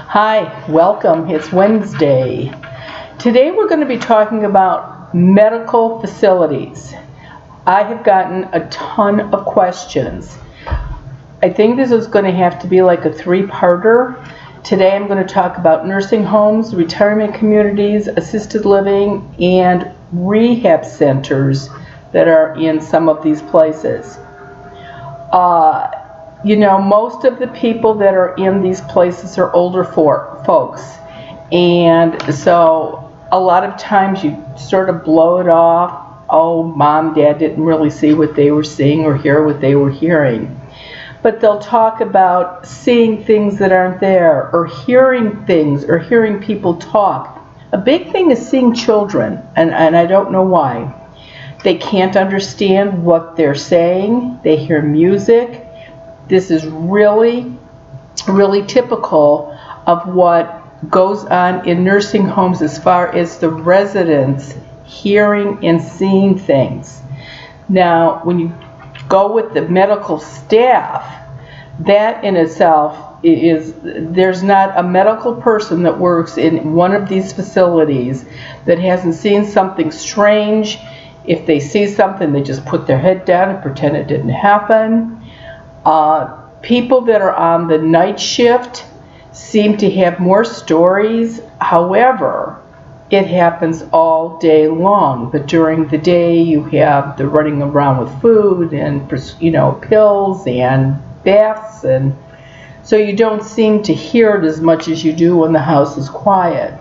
Hi, welcome. It's Wednesday. Today we're going to be talking about medical facilities. I have gotten a ton of questions. I think this is going to have to be like a three-parter. Today I'm going to talk about nursing homes, retirement communities, assisted living, and rehab centers that are in some of these places. Most of the people that are in these places are older folks. And so a lot of times you sort of blow it off. Oh, mom, dad didn't really see what they were seeing or hear what they were hearing. But they'll talk about seeing things that aren't there, or hearing things, or hearing people talk. A big thing is seeing children, and I don't know why. They can't understand what they're saying. They hear music. This is really, really typical of what goes on in nursing homes as far as the residents hearing and seeing things. Now, when you go with the medical staff, that in itself there's not a medical person that works in one of these facilities that hasn't seen something strange. If they see something, they just put their head down and pretend it didn't happen. People that are on the night shift seem to have more stories. However, it happens all day long. But during the day, you have the running around with food and pills and baths, and so you don't seem to hear it as much as you do when the house is quiet.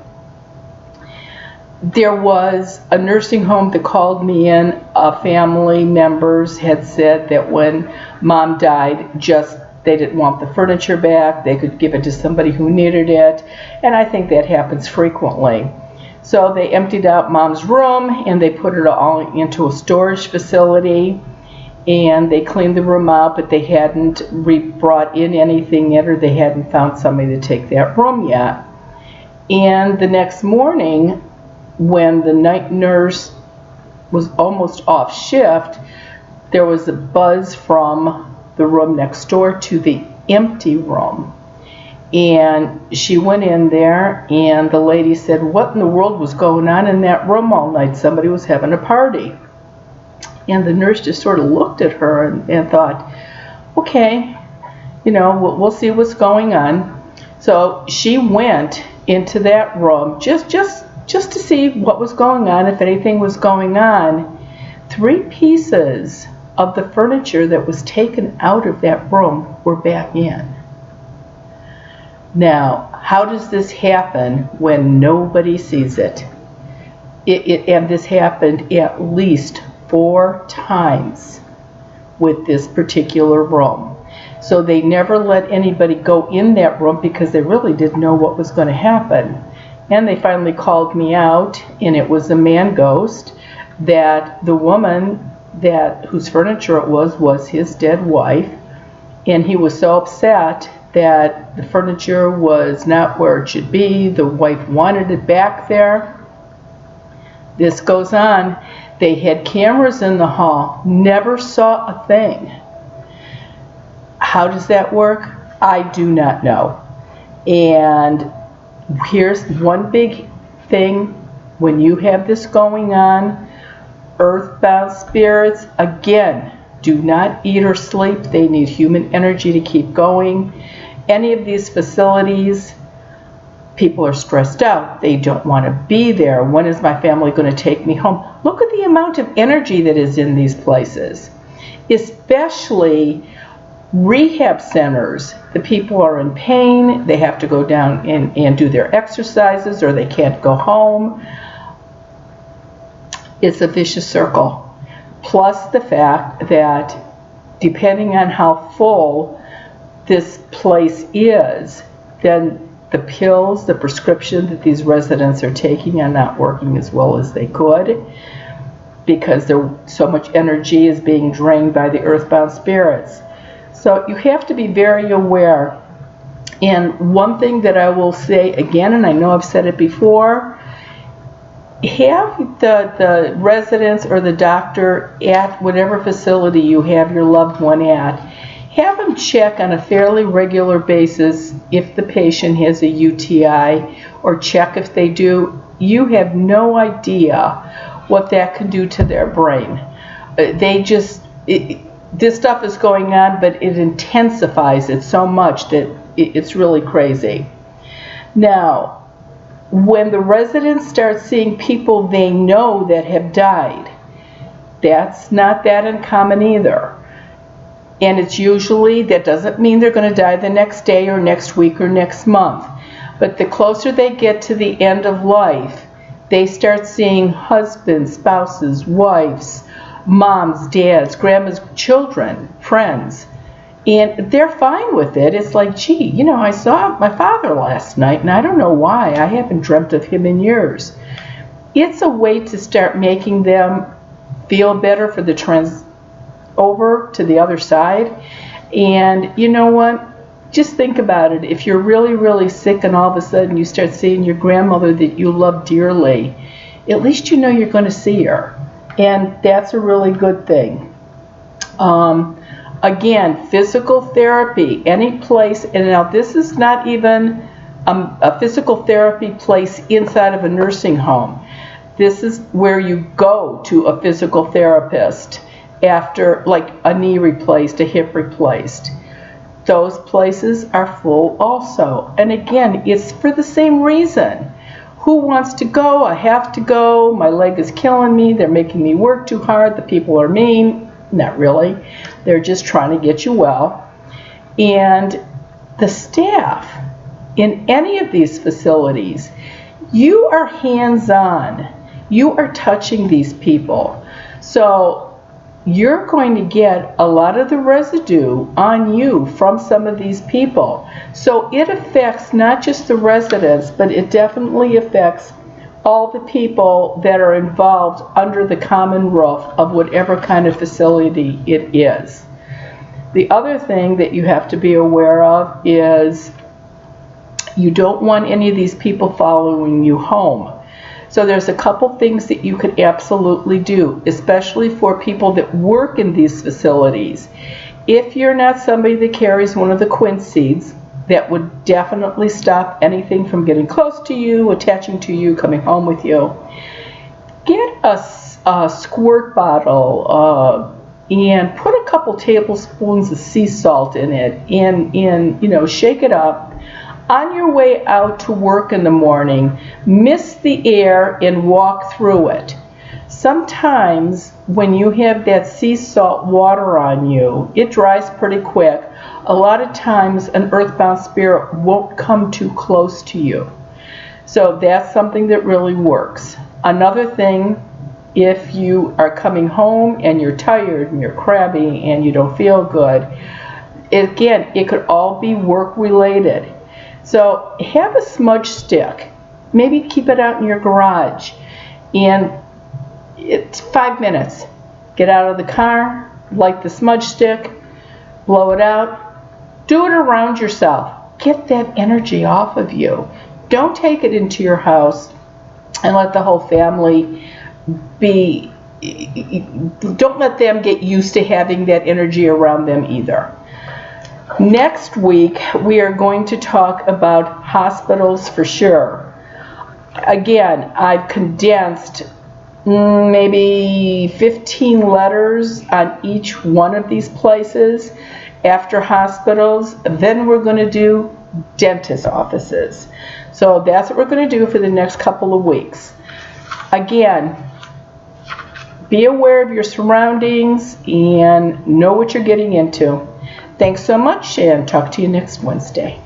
There was a nursing home that called me in. Family members had said that when mom died, they didn't want the furniture back. They could give it to somebody who needed it, and I think that happens frequently. So they emptied out mom's room and they put it all into a storage facility, and they cleaned the room out, but they hadn't brought in anything yet, or they hadn't found somebody to take that room yet. And the next morning, when the night nurse was almost off shift, there was a buzz from the room next door to the empty room. And she went in there, and the lady said, "What in the world was going on in that room all night? Somebody was having a party." And the nurse just sort of looked at her and thought, okay, we'll see what's going on. So she went into that room just to see what was going on, if anything was going on. 3 pieces of the furniture that was taken out of that room were back in. Now, how does this happen when nobody sees it? And this happened at least 4 times with this particular room. So they never let anybody go in that room because they really didn't know what was going to happen. And they finally called me out, and it was a man ghost, that the woman whose furniture it was his dead wife, and he was so upset that the furniture was not where it should be. The wife wanted it back there. This goes on. They had cameras in the hall, never saw a thing. How does that work? I do not know. And here's one big thing when you have this going on. Earthbound spirits, again, do not eat or sleep. They need human energy to keep going. Any of these facilities, people are stressed out. They don't want to be there. When is my family going to take me home? Look at the amount of energy that is in these places, especially rehab centers. The people are in pain. They have to go down and do their exercises, or they can't go home. It's a vicious circle. Plus the fact that depending on how full this place is, then the pills, the prescription that these residents are taking are not working as well as they could, because so much energy is being drained by the earthbound spirits. So you have to be very aware. And one thing that I will say again, and I know I've said it before, have the residents or the doctor at whatever facility you have your loved one at, have them check on a fairly regular basis if the patient has a UTI, or check if they do. You have no idea what that can do to their brain. This stuff is going on, but it intensifies it so much that it's really crazy. Now, when the residents start seeing people they know that have died, that's not that uncommon either. And it's usually, that doesn't mean they're going to die the next day or next week or next month. But the closer they get to the end of life, they start seeing husbands, spouses, wives, moms, dads, grandmas, children, friends. And they're fine with it. It's like, gee, you know, I saw my father last night, and I don't know why. I haven't dreamt of him in years. It's a way to start making them feel better for the over to the other side. And you know what? Just think about it. If you're really, really sick and all of a sudden you start seeing your grandmother that you love dearly, at least you know you're going to see her. And that's a really good thing. Again, physical therapy, any place, and now this is not even a physical therapy place inside of a nursing home. This is where you go to a physical therapist after, like, a knee replaced, a hip replaced. Those places are full also. And again, it's for the same reason. Who wants to go? I have to go. My leg is killing me. They're making me work too hard. The people are mean. Not really. They're just trying to get you well. And the staff in any of these facilities, you are hands-on. You are touching these people. So you're going to get a lot of the residue on you from some of these people. So it affects not just the residents, but it definitely affects all the people that are involved under the common roof of whatever kind of facility it is. The other thing that you have to be aware of is you don't want any of these people following you home. So there's a couple things that you could absolutely do, especially for people that work in these facilities. If you're not somebody that carries one of the quince seeds, that would definitely stop anything from getting close to you, attaching to you, coming home with you. Get a squirt bottle and put a couple tablespoons of sea salt in it, and shake it up. On your way out to work in the morning, mist the air and walk through it. Sometimes when you have that sea salt water on you, it dries pretty quick. A lot of times an earthbound spirit won't come too close to you. So that's something that really works. Another thing, if you are coming home and you're tired and you're crabby and you don't feel good, again, it could all be work related. So have a smudge stick. Maybe keep it out in your garage. And it's 5 minutes. Get out of the car, light the smudge stick, blow it out. Do it around yourself. Get that energy off of you. Don't take it into your house and let the whole family don't let them get used to having that energy around them either. Next week, we are going to talk about hospitals for sure. Again, I've condensed maybe 15 letters on each one of these places. After hospitals, then we're going to do dentist offices. So that's what we're going to do for the next couple of weeks. Again, be aware of your surroundings and know what you're getting into. Thanks so much, and talk to you next Wednesday.